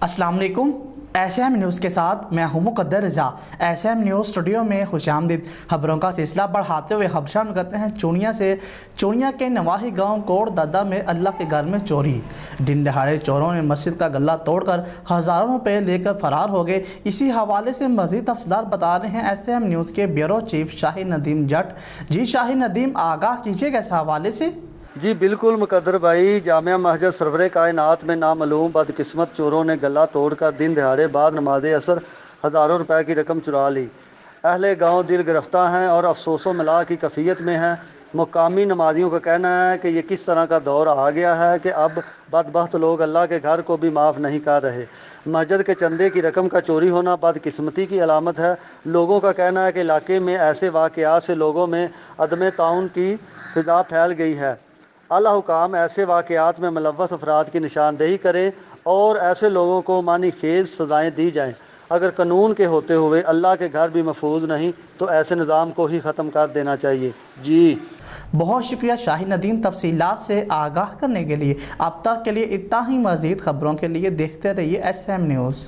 अस्सलाम वालेकुम। SM news के साथ मैं हूं मुकद्दर रज़ा। SM न्यूज़ स्टूडियो में खुशामदीद। खबरों का सिलसिला बढ़ाते हुए हम शामिल करते हैं चोनिया से। चोनिया के नवाही गांव कोड़ दादा में अल्लाह के घर में चोरी। दिन दहाड़े चोरों ने मस्जिद का गला तोड़कर हज़ारों रुपए लेकर फरार हो गए। इसी हवाले से मज़ीद तफसीलात बता रहे हैं SM न्यूज़ के ब्यूरो चीफ शाही नदीम जट। जी शाही नदीम, आगाह कीजिएगा इस हवाले से। जी बिल्कुल मुकद्दर भाई, जामिया मस्जिद सरवरे कायनात में नामालूम बदकिस्मत चोरों ने गला तोड़कर दिन दिहाड़े बाद नमाज असर हज़ारों रुपए की रकम चुरा ली। अहले गांव दिल गिरफ्तार हैं और अफसोसो मिला की कैफियत में हैं। मुकामी नमाजियों का कहना है कि ये किस तरह का दौर आ गया है कि अब बदबख्त लोग अल्लाह के घर को भी माफ़ नहीं कर रहे। मस्जिद के चंदे की रकम का चोरी होना बदकिस्मती की अलामत है। लोगों का कहना है कि इलाके में ऐसे वाक़यात से लोगों में अदम ताउन की फिजा फैल गई है। आला हुकाम ऐसे वाक़यात में मुलव्वस अफराद की निशानदेही करें और ऐसे लोगों को मानी खेज सज़ाएँ दी जाएँ। अगर कानून के होते हुए अल्लाह के घर भी महफूज नहीं तो ऐसे निज़ाम को ही ख़त्म कर देना चाहिए। जी बहुत शुक्रिया शाही नदीम तफसीलात से आगाह करने के लिए। अब तक के लिए इतना ही। मज़ीद खबरों के लिए देखते रहिए SM न्यूज़।